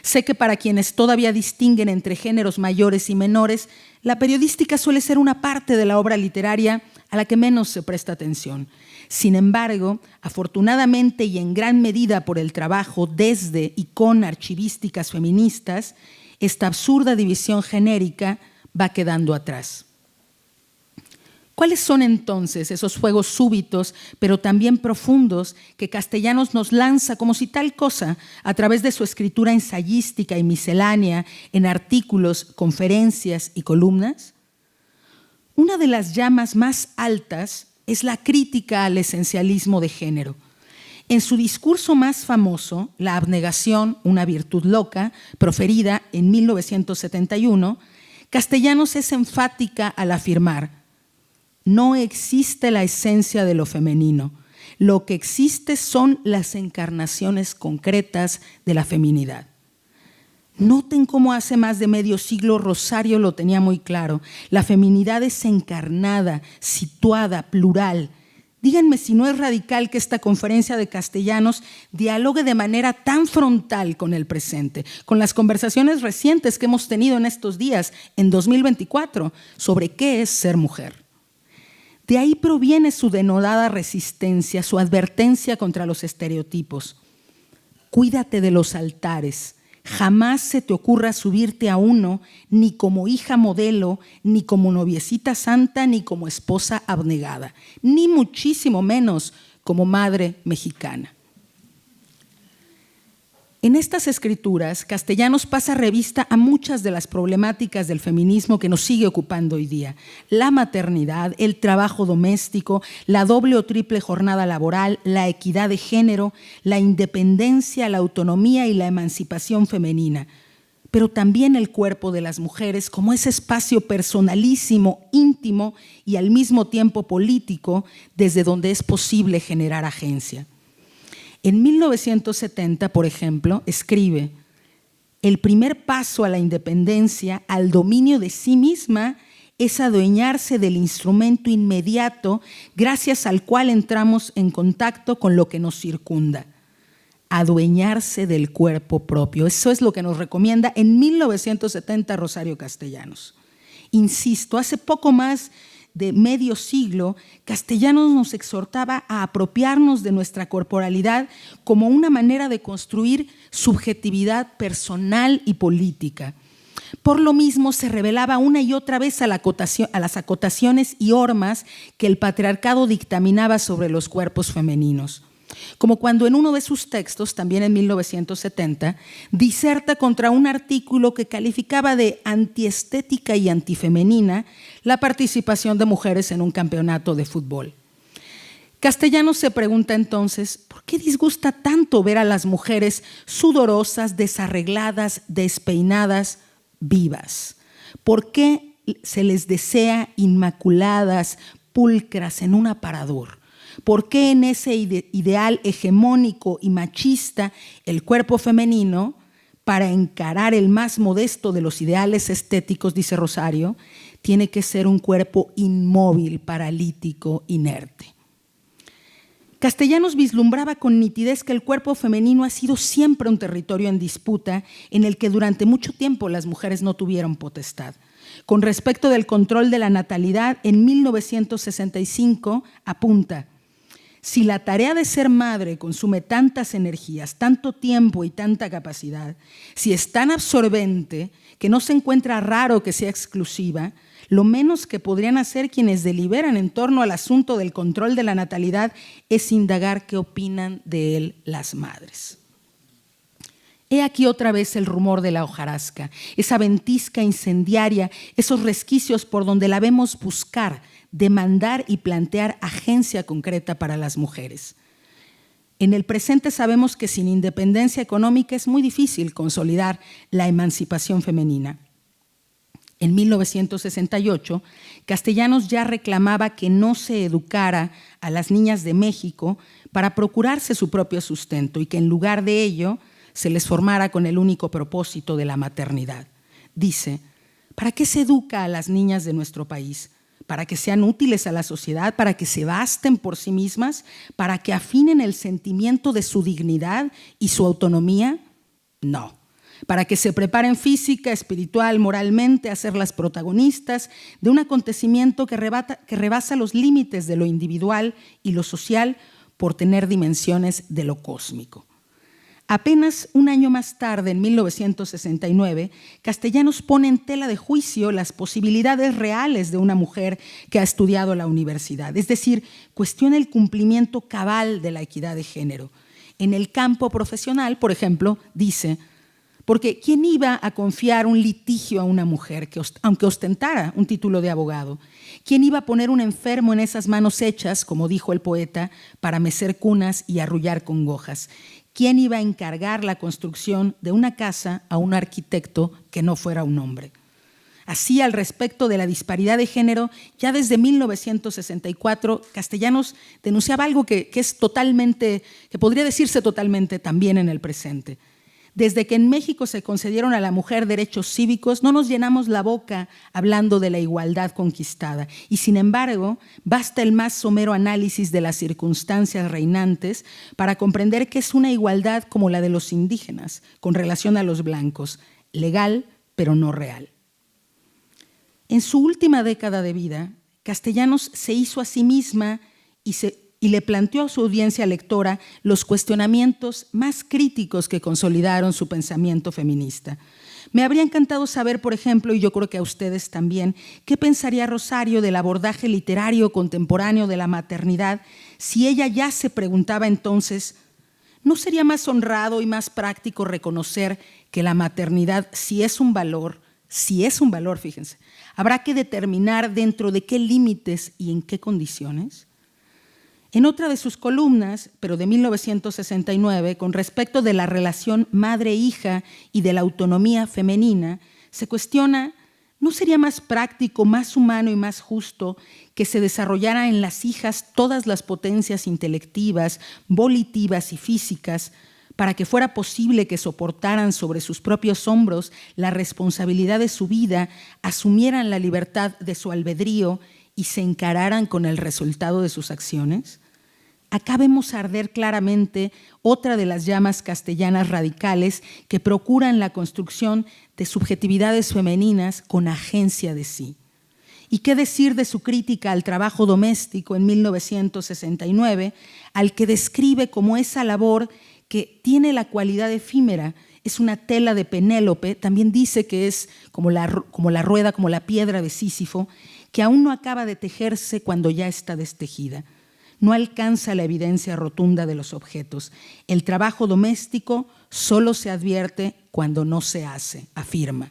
Sé que para quienes todavía distinguen entre géneros mayores y menores, la periodística suele ser una parte de la obra literaria a la que menos se presta atención. Sin embargo, afortunadamente y en gran medida por el trabajo desde y con archivísticas feministas, esta absurda división genérica va quedando atrás. ¿Cuáles son entonces esos fuegos súbitos, pero también profundos, que Castellanos nos lanza como si tal cosa, a través de su escritura ensayística y miscelánea, en artículos, conferencias y columnas? Una de las llamas más altas es la crítica al esencialismo de género. En su discurso más famoso, La abnegación, una virtud loca, proferida en 1971, Castellanos es enfática al afirmar: no existe la esencia de lo femenino. Lo que existe son las encarnaciones concretas de la feminidad. Noten cómo hace más de medio siglo Rosario lo tenía muy claro. La feminidad es encarnada, situada, plural. Díganme si no es radical que esta conferencia de Castellanos dialogue de manera tan frontal con el presente, con las conversaciones recientes que hemos tenido en estos días, en 2024, sobre qué es ser mujer. De ahí proviene su denodada resistencia, su advertencia contra los estereotipos. Cuídate de los altares. Jamás se te ocurra subirte a uno, ni como hija modelo, ni como noviecita santa, ni como esposa abnegada, ni muchísimo menos como madre mexicana. En estas escrituras, Castellanos pasa revista a muchas de las problemáticas del feminismo que nos sigue ocupando hoy día: la maternidad, el trabajo doméstico, la doble o triple jornada laboral, la equidad de género, la independencia, la autonomía y la emancipación femenina, pero también el cuerpo de las mujeres como ese espacio personalísimo, íntimo y al mismo tiempo político, desde donde es posible generar agencia. En 1970, por ejemplo, escribe: el primer paso a la independencia, al dominio de sí misma, es adueñarse del instrumento inmediato gracias al cual entramos en contacto con lo que nos circunda. Adueñarse del cuerpo propio. Eso es lo que nos recomienda en 1970 Rosario Castellanos. Insisto, hace poco más de medio siglo, Castellanos nos exhortaba a apropiarnos de nuestra corporalidad como una manera de construir subjetividad personal y política. Por lo mismo, se revelaba una y otra vez a las acotaciones y hormas que el patriarcado dictaminaba sobre los cuerpos femeninos. Como cuando en uno de sus textos, también en 1970, diserta contra un artículo que calificaba de antiestética y antifemenina la participación de mujeres en un campeonato de fútbol. Castellanos se pregunta entonces, ¿por qué disgusta tanto ver a las mujeres sudorosas, desarregladas, despeinadas, vivas? ¿Por qué se les desea inmaculadas, pulcras en un aparador? ¿Por qué en ese ideal hegemónico y machista el cuerpo femenino, para encarar el más modesto de los ideales estéticos, dice Rosario, tiene que ser un cuerpo inmóvil, paralítico, inerte? Castellanos vislumbraba con nitidez que el cuerpo femenino ha sido siempre un territorio en disputa en el que durante mucho tiempo las mujeres no tuvieron potestad. Con respecto del control de la natalidad, en 1965 apunta: si la tarea de ser madre consume tantas energías, tanto tiempo y tanta capacidad, si es tan absorbente que no se encuentra raro que sea exclusiva, lo menos que podrían hacer quienes deliberan en torno al asunto del control de la natalidad es indagar qué opinan de él las madres. He aquí otra vez el rumor de la hojarasca, esa ventisca incendiaria, esos resquicios por donde la vemos buscar, demandar y plantear agencia concreta para las mujeres. En el presente sabemos que sin independencia económica es muy difícil consolidar la emancipación femenina. En 1968, Castellanos ya reclamaba que no se educara a las niñas de México para procurarse su propio sustento y que en lugar de ello se les formara con el único propósito de la maternidad. Dice: ¿para qué se educa a las niñas de nuestro país? ¿Para que sean útiles a la sociedad? ¿Para que se basten por sí mismas? ¿Para que afinen el sentimiento de su dignidad y su autonomía? No. Para que se preparen física, espiritual, moralmente a ser las protagonistas de un acontecimiento que rebasa los límites de lo individual y lo social por tener dimensiones de lo cósmico. Apenas un año más tarde, en 1969, Castellanos pone en tela de juicio las posibilidades reales de una mujer que ha estudiado la universidad, es decir, cuestiona el cumplimiento cabal de la equidad de género. En el campo profesional, por ejemplo, dice: porque ¿quién iba a confiar un litigio a una mujer, aunque ostentara un título de abogado? ¿Quién iba a poner un enfermo en esas manos hechas, como dijo el poeta, para mecer cunas y arrullar congojas? ¿Quién iba a encargar la construcción de una casa a un arquitecto que no fuera un hombre? Así, al respecto de la disparidad de género, ya desde 1964, Castellanos denunciaba algo que podría decirse totalmente también en el presente. Desde que en México se concedieron a la mujer derechos cívicos, no nos llenamos la boca hablando de la igualdad conquistada. Y sin embargo, basta el más somero análisis de las circunstancias reinantes para comprender que es una igualdad como la de los indígenas, con relación a los blancos, legal pero no real. En su última década de vida, Castellanos se hizo a sí misma y le planteó a su audiencia lectora los cuestionamientos más críticos que consolidaron su pensamiento feminista. Me habría encantado saber, por ejemplo, y yo creo que a ustedes también, qué pensaría Rosario del abordaje literario contemporáneo de la maternidad si ella ya se preguntaba entonces: ¿no sería más honrado y más práctico reconocer que la maternidad, si es un valor, fíjense, habrá que determinar dentro de qué límites y en qué condiciones? En otra de sus columnas, pero de 1969, con respecto de la relación madre-hija y de la autonomía femenina, se cuestiona: ¿no sería más práctico, más humano y más justo que se desarrollara en las hijas todas las potencias intelectivas, volitivas y físicas para que fuera posible que soportaran sobre sus propios hombros la responsabilidad de su vida, asumieran la libertad de su albedrío y se encararan con el resultado de sus acciones? Acá vemos arder claramente otra de las llamas castellanas radicales que procuran la construcción de subjetividades femeninas con agencia de sí. ¿Y qué decir de su crítica al trabajo doméstico en 1969, al que describe como esa labor que tiene la cualidad efímera? Es una tela de Penélope, también dice que es como la rueda, como la piedra de Sísifo, que aún no acaba de tejerse cuando ya está destejida. No alcanza la evidencia rotunda de los objetos. El trabajo doméstico solo se advierte cuando no se hace, afirma.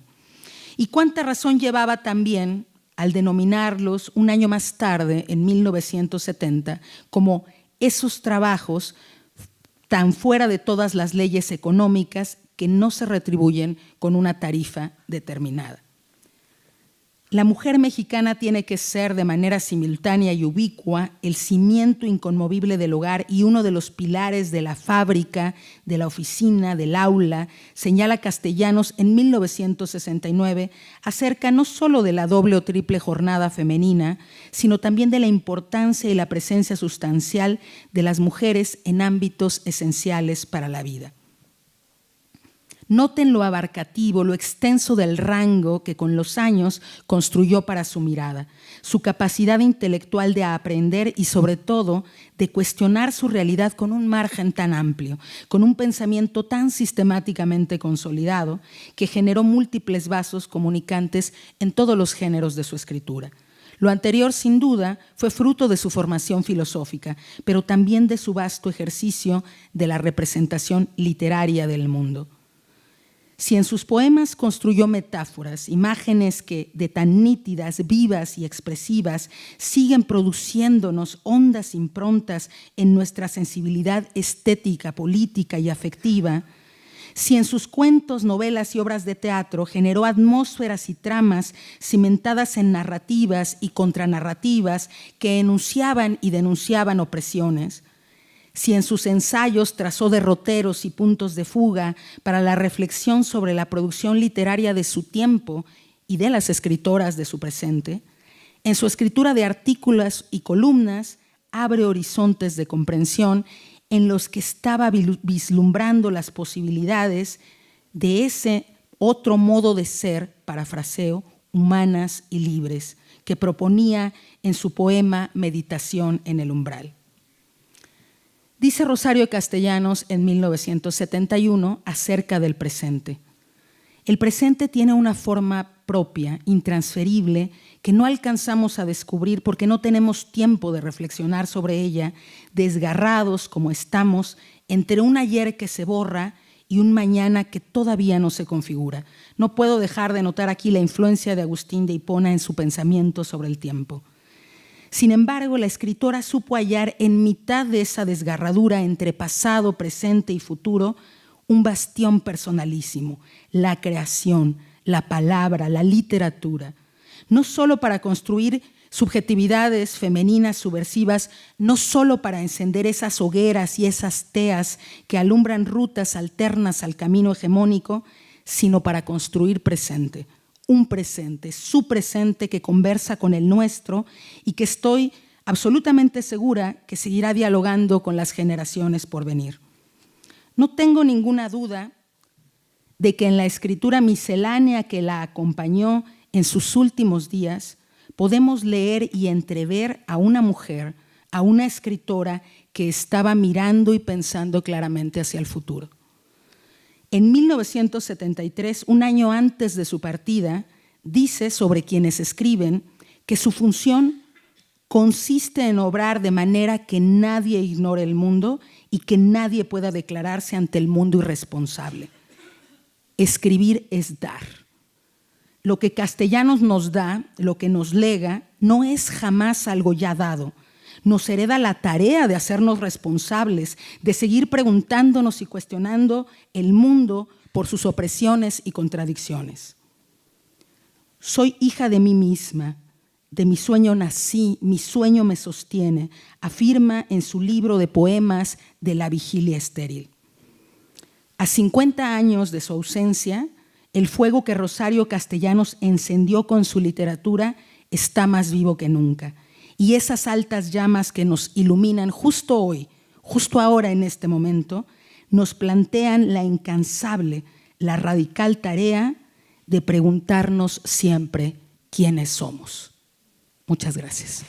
Y cuánta razón llevaba también al denominarlos un año más tarde, en 1970, como esos trabajos tan fuera de todas las leyes económicas que no se retribuyen con una tarifa determinada. La mujer mexicana tiene que ser de manera simultánea y ubicua el cimiento inconmovible del hogar y uno de los pilares de la fábrica, de la oficina, del aula, señala Castellanos en 1969 acerca no solo de la doble o triple jornada femenina, sino también de la importancia y la presencia sustancial de las mujeres en ámbitos esenciales para la vida. Noten lo abarcativo, lo extenso del rango que con los años construyó para su mirada, su capacidad intelectual de aprender y sobre todo de cuestionar su realidad con un margen tan amplio, con un pensamiento tan sistemáticamente consolidado que generó múltiples vasos comunicantes en todos los géneros de su escritura. Lo anterior, sin duda, fue fruto de su formación filosófica, pero también de su vasto ejercicio de la representación literaria del mundo. Si en sus poemas construyó metáforas, imágenes que de tan nítidas, vivas y expresivas siguen produciéndonos hondas improntas en nuestra sensibilidad estética, política y afectiva, si en sus cuentos, novelas y obras de teatro generó atmósferas y tramas cimentadas en narrativas y contranarrativas que enunciaban y denunciaban opresiones, si en sus ensayos trazó derroteros y puntos de fuga para la reflexión sobre la producción literaria de su tiempo y de las escritoras de su presente, en su escritura de artículos y columnas abre horizontes de comprensión en los que estaba vislumbrando las posibilidades de ese otro modo de ser, parafraseo, humanas y libres, que proponía en su poema Meditación en el umbral. Dice Rosario Castellanos en 1971 acerca del presente. El presente tiene una forma propia, intransferible, que no alcanzamos a descubrir porque no tenemos tiempo de reflexionar sobre ella, desgarrados como estamos entre un ayer que se borra y un mañana que todavía no se configura. No puedo dejar de notar aquí la influencia de Agustín de Hipona en su pensamiento sobre el tiempo. Sin embargo, la escritora supo hallar en mitad de esa desgarradura entre pasado, presente y futuro un bastión personalísimo, la creación, la palabra, la literatura, no solo para construir subjetividades femeninas subversivas, no solo para encender esas hogueras y esas teas que alumbran rutas alternas al camino hegemónico, sino para construir presente. Un presente, su presente que conversa con el nuestro y que estoy absolutamente segura que seguirá dialogando con las generaciones por venir. No tengo ninguna duda de que en la escritura miscelánea que la acompañó en sus últimos días podemos leer y entrever a una mujer, a una escritora que estaba mirando y pensando claramente hacia el futuro. En 1973, un año antes de su partida, dice sobre quienes escriben que su función consiste en obrar de manera que nadie ignore el mundo y que nadie pueda declararse ante el mundo irresponsable. Escribir es dar. Lo que Castellanos nos da, lo que nos lega, no es jamás algo ya dado. Nos hereda la tarea de hacernos responsables, de seguir preguntándonos y cuestionando el mundo por sus opresiones y contradicciones. Soy hija de mí misma, de mi sueño nací, mi sueño me sostiene, afirma en su libro de poemas de La vigilia estéril. A 50 años de su ausencia, el fuego que Rosario Castellanos encendió con su literatura está más vivo que nunca. Y esas altas llamas que nos iluminan justo hoy, justo ahora en este momento, nos plantean la incansable, la radical tarea de preguntarnos siempre quiénes somos. Muchas gracias.